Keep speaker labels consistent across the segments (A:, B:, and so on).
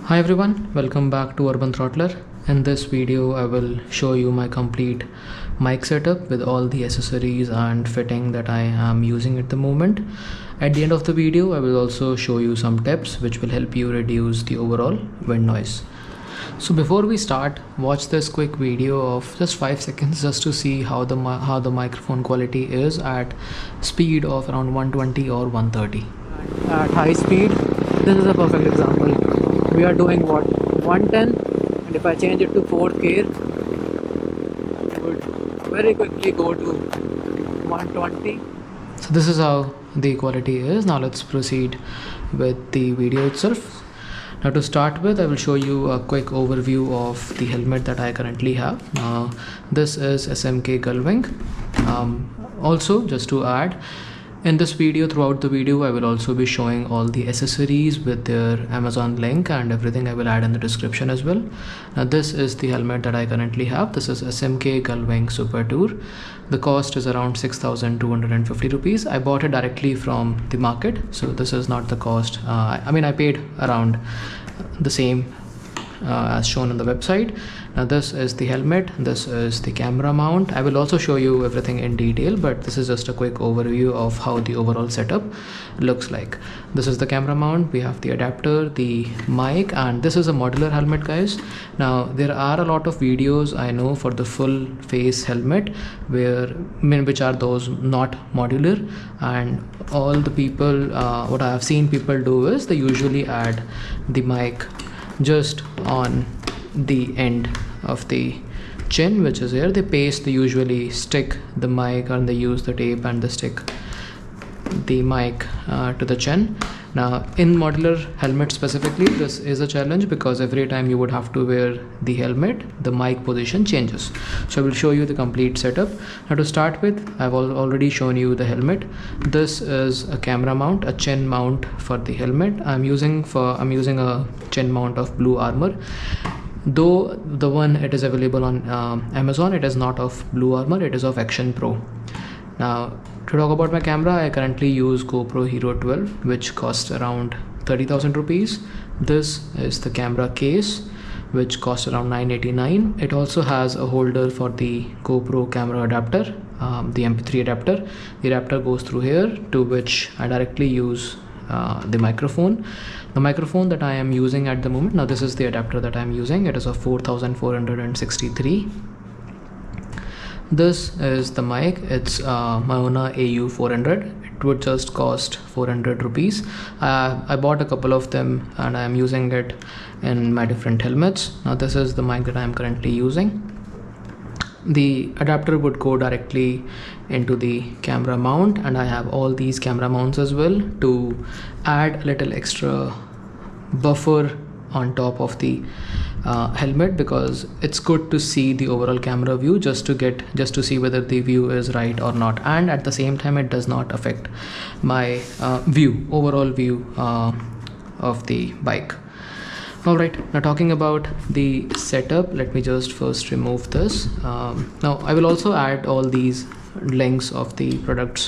A: Hi everyone, welcome back to Urban Throttler. In this video I will show you my complete mic setup with all the accessories and fitting that I am using at the moment. At the end of the video I will also show you some tips which will help you reduce the overall wind noise. So before we start, watch this quick video of just 5 seconds just to see how the microphone quality is at speed of around 120 or 130. At high speed, this is a perfect example. We are doing what, 110, and if I change it to 4K, it would very quickly go to 120. So this is how the quality is. Now let's proceed with the video itself. Now to start with, I will show you a quick overview of the helmet that I currently have. This is SMK Gullwing. Also, just to add, in this video, throughout the video, I will also be showing all the accessories with their Amazon link and everything I will add in the description as well. Now this is the helmet that I currently have. This is SMK Gullwing Supertour. The cost is around 6,250 rupees. I bought it directly from the market, so this is not the cost. I paid around the same as shown on the website. Now this is the helmet, this is the camera mount. I will also show you everything in detail, but this is just a quick overview of how the overall setup looks like. This is the camera mount, we have the adapter, the mic, and this is a modular helmet, guys. Now there are a lot of videos I know for the full face helmet which are those not modular, and all the people what I have seen people do is they usually add the mic just on the end of the chin, which is here. They usually stick the mic, and they use the tape and they stick the mic to the chin. Now in modular helmet specifically, this is a challenge because every time you would have to wear the helmet, the mic position changes. So I will show you the complete setup. Now to start with, I've already shown you the helmet. This is a camera mount, a chin mount for the helmet. I'm using a chin mount of Blue Armor. Though the one it is available on Amazon, it is not of Blue Armor, it is of Action Pro. Now to talk about my camera, I currently use GoPro Hero 12, which costs around 30,000 rupees. This is the camera case, which costs around 989. It also has a holder for the GoPro camera adapter, the MP3 adapter. The adapter goes through here, to which I directly use the microphone. The microphone that I am using at the moment, now this is the adapter that I am using. It is a 4463. This is the mic. It's Maono AU-400. It would just cost 400 rupees. I bought a couple of them and I am using it in my different helmets. Now this is the mic that I am currently using. The adapter would go directly into the camera mount, and I have all these camera mounts as well to add a little extra buffer on top of the helmet, because it's good to see the overall camera view just to see whether the view is right or not, and at the same time it does not affect my overall view of the bike. Alright, now talking about the setup, let me just first remove this. Now I will also add all these links of the products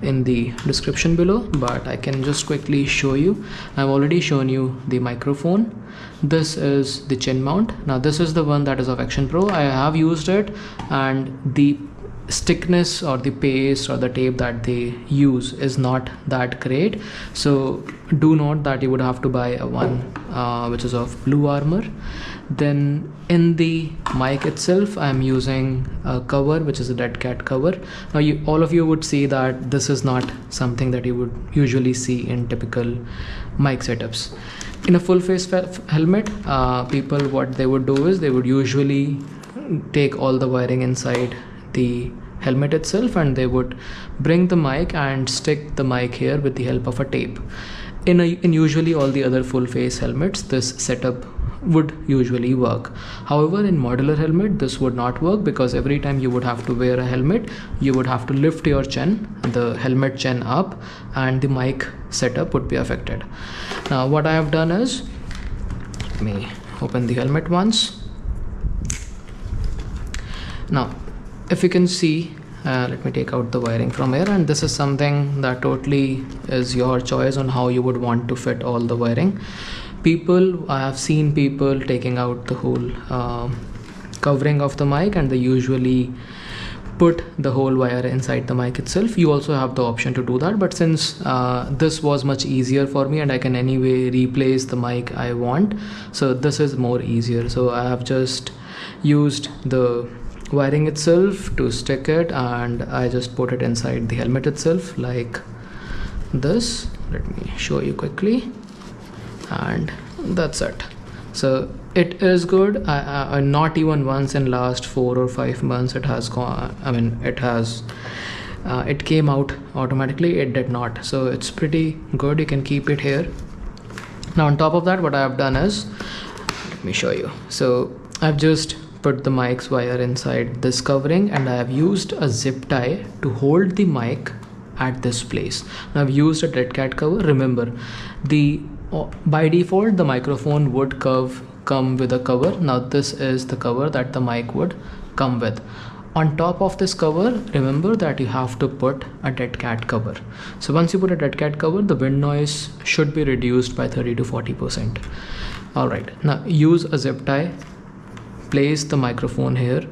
A: in the description below, but I can just quickly show you. I've already shown you the microphone. This is the chin mount. Now this is the one that is of Action Pro. I have used it, and the stickness or the paste or the tape that they use is not that great, so do note that you would have to buy a one which is of Blue Armor. Then in the mic itself, I am using a cover which is a dead cat cover. Now all of you would see that this is not something that you would usually see in typical mic setups. In a full face helmet, people, what they would do is they would usually take all the wiring inside the helmet itself, and they would bring the mic and stick the mic here with the help of a tape. In usually all the other full face helmets, this setup would usually work. However, in modular helmet this would not work, because every time you would have to wear a helmet, you would have to lift your chin, the helmet chin up, and the mic setup would be affected. Now what I have done is, let me open the helmet once. Now if you can see, let me take out the wiring from here, and this is something that totally is your choice on how you would want to fit all the wiring. I have seen people taking out the whole covering of the mic, and they usually put the whole wire inside the mic itself. You also have the option to do that, but since this was much easier for me and I can anyway replace the mic I want, so this is more easier. So I have just used the wiring itself to stick it, and I just put it inside the helmet itself like this. Let me show you quickly, and that's it. So it is good. I not even once in last 4 or 5 months it has gone, I mean it came out automatically. It did not, so it's pretty good. You can keep it here. Now on top of that, what I have done is, let me show you. So I've just put the mic's wire inside this covering, and I have used a zip tie to hold the mic at this place. Now I've used a dead cat cover. Remember, by default the microphone would come with a cover. Now this is the cover that the mic would come with. On top of this cover, remember that you have to put a dead cat cover. So once you put a dead cat cover, the wind noise should be reduced by 30 to 40%. Alright, now use a zip tie, place the microphone here,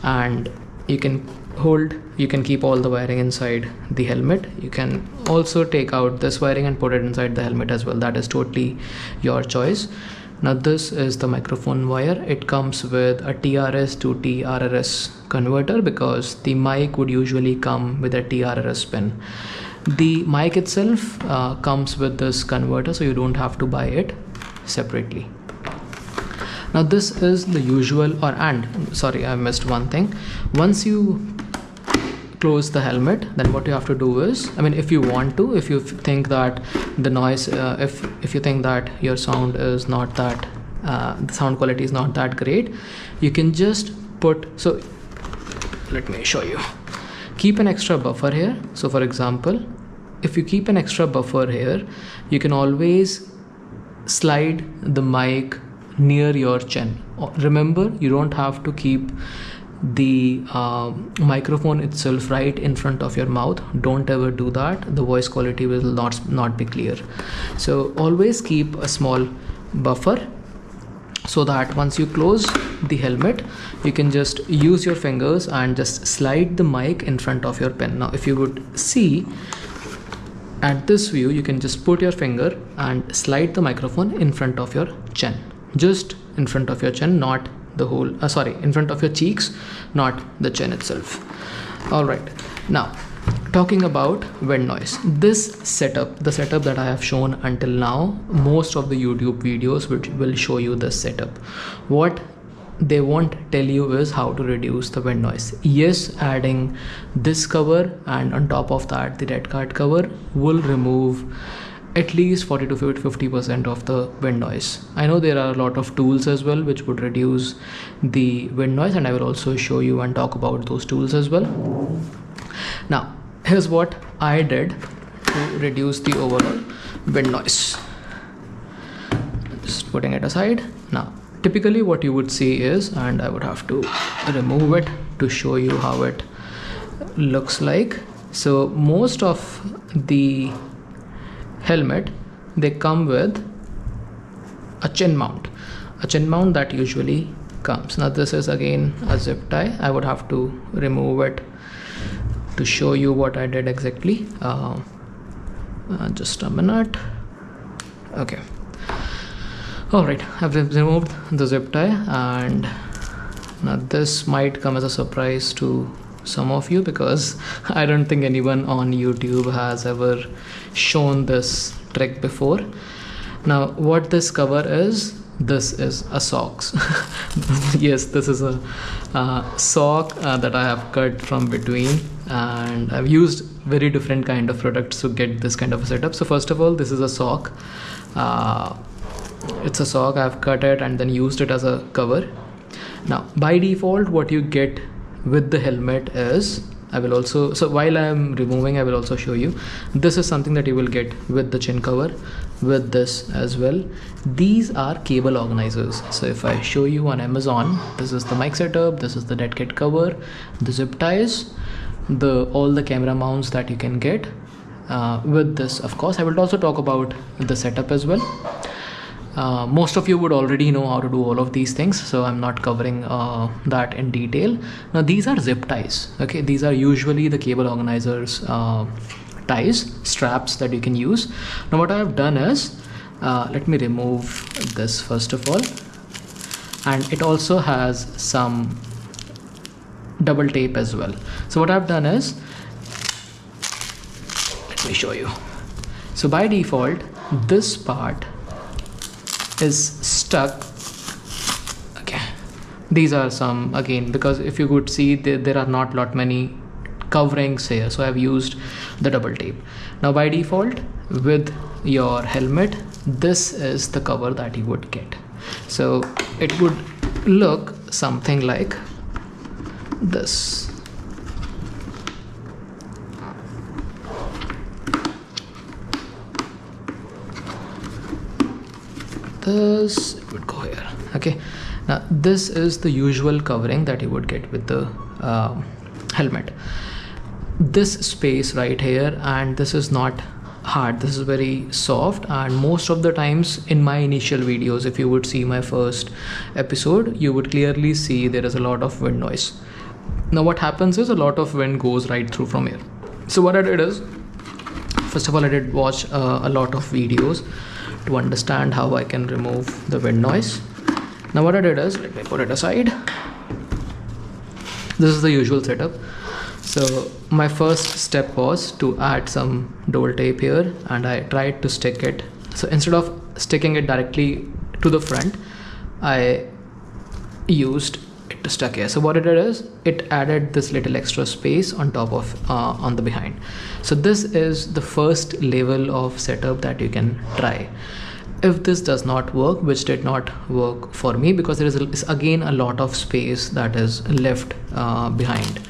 A: and you can keep all the wiring inside the helmet. You can also take out this wiring and put it inside the helmet as well. That is totally your choice. Now this is the microphone wire. It comes with a TRS to TRRS converter because the mic would usually come with a TRRS pin. The mic itself comes with this converter, so you don't have to buy it separately. Now this is the usual, sorry, I missed one thing. Once you close the helmet, then what you have to do is, I mean, if you want to, if you think that the noise, if you think that your sound is not that, the sound quality is not that great, you can just so let me show you. Keep an extra buffer here. So for example, if you keep an extra buffer here, you can always slide the mic near your chin. Remember, you don't have to keep the microphone itself right in front of your mouth. Don't ever do that. The voice quality will not be clear. So always keep a small buffer, so that once you close the helmet, you can just use your fingers and just slide the mic in front of your pen. Now if you would see at this view, you can just put your finger and slide the microphone in front of your chin, just in front of your chin, not the whole in front of your cheeks, not the chin itself. All right, now talking about wind noise, this setup, the setup that I have shown until now, most of the YouTube videos will show you this setup. What they won't tell you is how to reduce the wind noise. Yes, adding this cover and on top of that the dead cat cover will remove at least 40 to 50% of the wind noise. I know there are a lot of tools as well which would reduce the wind noise, and I will also show you and talk about those tools as well. Now here's what I did to reduce the overall wind noise. Just putting it aside. Now typically what you would see is, and I would have to remove it to show you how it looks like. So most of the helmet, they come with a chin mount that usually comes. Now this is again a zip tie. I would have to remove it to show you what I did exactly. Just a minute. Okay, all right, I've removed the zip tie, and now this might come as a surprise to some of you because I don't think anyone on YouTube has ever shown this trick before. Now what this cover is, this is a socks. Yes, this is a sock that I have cut from between, and I've used very different kind of products to get this kind of a setup. So first of all, this is a sock. It's a sock. I've cut it and then used it as a cover. Now by default, what you get with the helmet is, so while I am removing, I will also show you. This is something that you will get with the chin cover, with this as well. These are cable organizers. So if I show you on Amazon, this is the mic setup, this is the dead cat cover, the zip ties, all the camera mounts that you can get with this. Of course, I will also talk about the setup as well. Most of you would already know how to do all of these things, so I'm not covering that in detail. Now these are zip ties. Okay, these are usually the cable organizers ties, straps that you can use. Now what I have done is, let me remove this first of all, and it also has some double tape as well. So what I've done is, let me show you. So by default, this part is stuck. Okay, these are some, again, because if you could see, there are not lot many coverings here, so I've used the double tape. Now by default, with your helmet, this is the cover that you would get. So it would look something like this. This, it would go here. Okay, now this is the usual covering that you would get with the helmet. This space right here, and this is not hard, this is very soft, and most of the times in my initial videos, if you would see my first episode, you would clearly see there is a lot of wind noise. Now what happens is, a lot of wind goes right through from here. So what I did is, first of all, I did watch a lot of videos to understand how I can remove the wind noise. Now what I did is, let me put it aside. This is the usual setup. So my first step was to add some dual tape here, and I tried to stick it. So instead of sticking it directly to the front, I used it to stuck here. So what it did is, it added this little extra space on top of on the behind. So this is the first level of setup that you can try. If this does not work, which did not work for me, because there is again a lot of space that is left behind,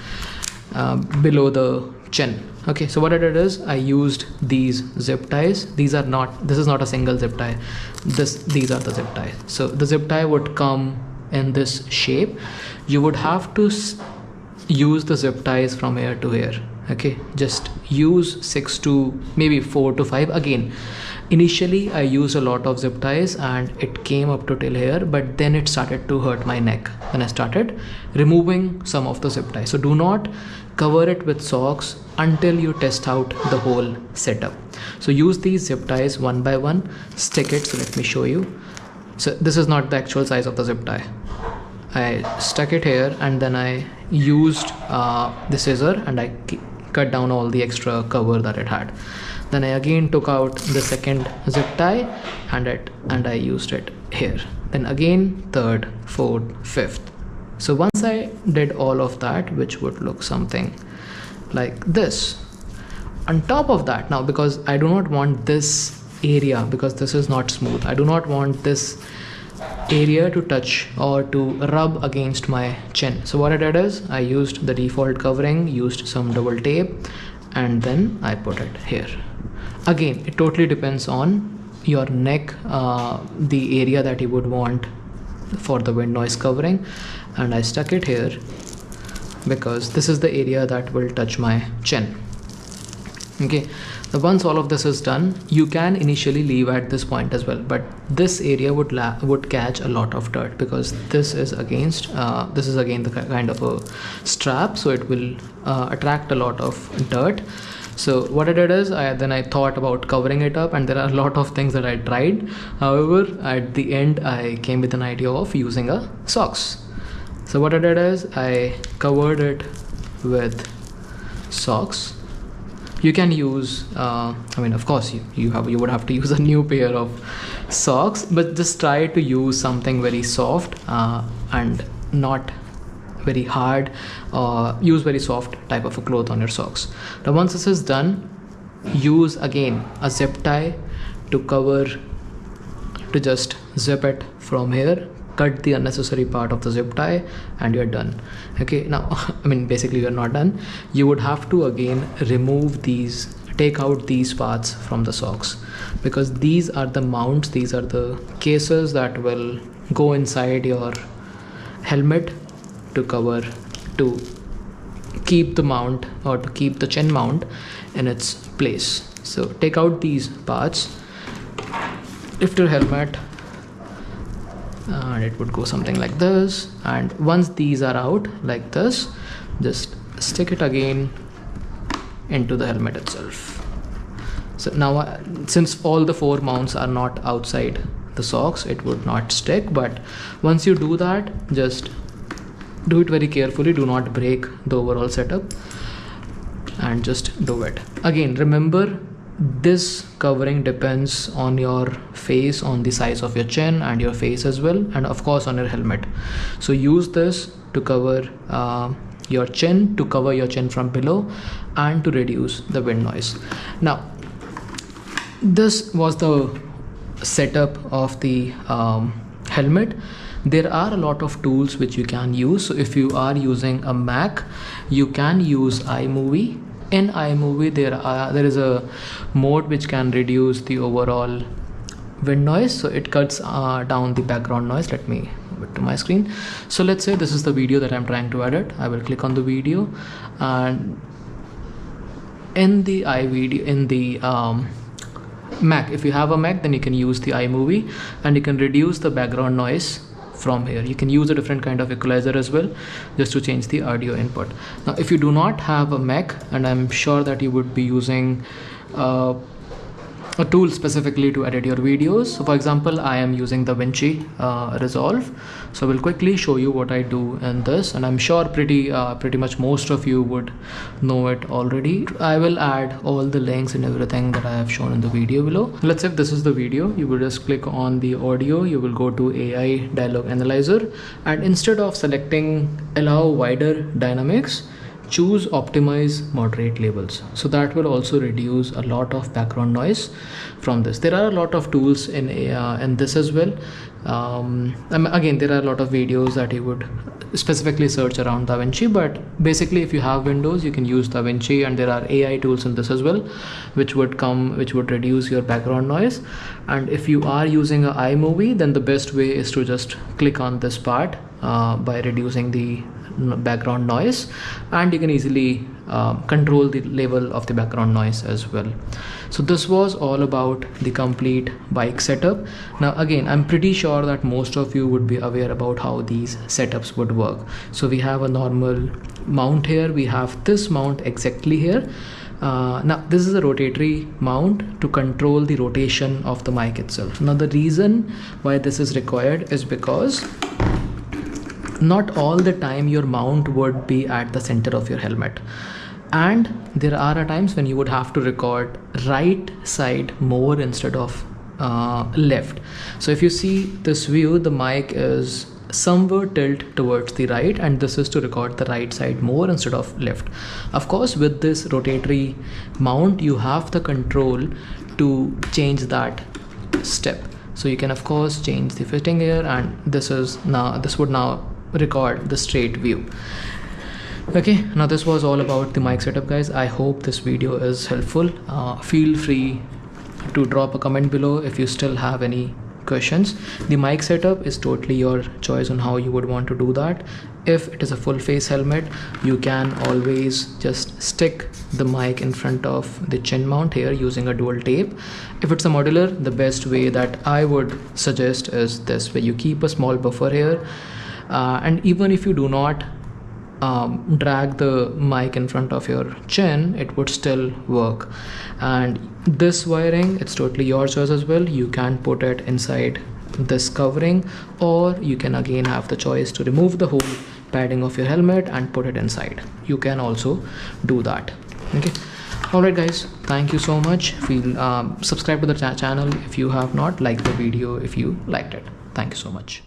A: below the chin. Okay, so what I did is, I used these zip ties. These are not, this is not a single zip tie, these are the zip ties. So the zip tie would come in this shape. You would have to use the zip ties from here to here. Okay, just use 6 to maybe 4 to 5. Again, initially I used a lot of zip ties and it came up to till here, but then it started to hurt my neck when I started removing some of the zip ties. So do not cover it with socks until you test out the whole setup. So use these zip ties one by one, stick it. So let me show you. So this is not the actual size of the zip tie. I stuck it here, and then I used the scissor and I cut down all the extra cover that it had. Then I again took out the second zip tie and I used it here. Then again third, fourth, fifth. So once I did all of that, which would look something like this, on top of that, now because I do not want this area, because this is not smooth, I do not want this area to touch or to rub against my chin. So what I did is, I used the default covering, used some double tape, and then I put it here. Again, it totally depends on your neck, the area that you would want for the wind noise covering, and I stuck it here because this is the area that will touch my chin. Okay, so once all of this is done, you can initially leave at this point as well, but this area would catch a lot of dirt, because this is against this is again the kind of a strap, so it will attract a lot of dirt. So what I did is, then I thought about covering it up, and there are a lot of things that I tried. However, at the end I came with an idea of using a socks. So what I did is, I covered it with socks. You can use I mean, of course you would have to use a new pair of socks, but just try to use something very soft and not very hard. Use very soft type of a cloth on your socks. Now once this is done, use again a zip tie to cover, to just zip it from here, cut the unnecessary part of the zip tie, and you're done. Okay, now I mean, basically you're not done. You would have to again remove these, take out these parts from the socks, because these are the mounts, these are the cases that will go inside your helmet to cover, to keep the mount or to keep the chin mount in its place. So take out these parts, lift your helmet, and it would go something like this. And once these are out like this, just stick it again into the helmet itself. So now since all the 4 mounts are not outside the socks, it would not stick, but once you do that, just do it very carefully, do not break the overall setup, and just do it. Again, remember, this covering depends on your face, on the size of your chin and your face as well, and of course on your helmet. So use this to cover your chin, to cover your chin from below, and to reduce the wind noise. Now, this was the setup of the helmet. There are a lot of tools which you can use. So if you are using a Mac, you can use iMovie. In iMovie, there is a mode which can reduce the overall wind noise, so it cuts down the background noise. Let me move it to my screen. So let's say this is the video that I'm trying to edit. I will click on the video, and in the Mac, if you have a Mac, then you can use the iMovie, and you can reduce the background noise from here. You can use a different kind of equalizer as well, just to change the audio input. Now if you do not have a Mac, and I'm sure that you would be using a tool specifically to edit your videos, so for example, I am using the DaVinci Resolve. So I will quickly show you what I do in this, and I'm sure pretty much most of you would know it already. I will add all the links and everything that I have shown in the video below. Let's say if this is the video, you will just click on the audio, you will go to AI Dialog Analyzer, and instead of selecting allow wider dynamics, choose optimize moderate labels. So that will also reduce a lot of background noise from this. There are a lot of tools in this as well. Again, there are a lot of videos that you would specifically search around DaVinci, but basically if you have Windows, you can use DaVinci, and there are AI tools in this as well, which would reduce your background noise. And if you are using an iMovie, then the best way is to just click on this part by reducing the background noise, and you can easily control the level of the background noise as well. So this was all about the complete bike setup. Now again, I'm pretty sure that most of you would be aware about how these setups would work. So we have a normal mount here, we have this mount exactly here. Now this is a rotatory mount to control the rotation of the mic itself. Now the reason why this is required is because not all the time your mount would be at the center of your helmet, and there are times when you would have to record right side more instead of left. So if you see this view, the mic is somewhere tilt towards the right, and this is to record the right side more instead of left. Of course, with this rotatory mount, you have the control to change that step. So you can of course change the fitting here, and this would now record the straight view. Okay, now this was all about the mic setup, guys. I hope this video is helpful. Feel free to drop a comment below if you still have any questions. The mic setup is totally your choice on how you would want to do that. If it is a full face helmet, you can always just stick the mic in front of the chin mount here using a dual tape. If it's a modular, the best way that I would suggest is this, where you keep a small buffer here, and even if you do not drag the mic in front of your chin, it would still work. And this wiring, it's totally your choice as well. You can put it inside this covering, or you can again have the choice to remove the whole padding of your helmet and put it inside. You can also do that. Okay, alright guys, thank you so much. Subscribe to the channel if you have not, like the video if you liked it. Thank you so much.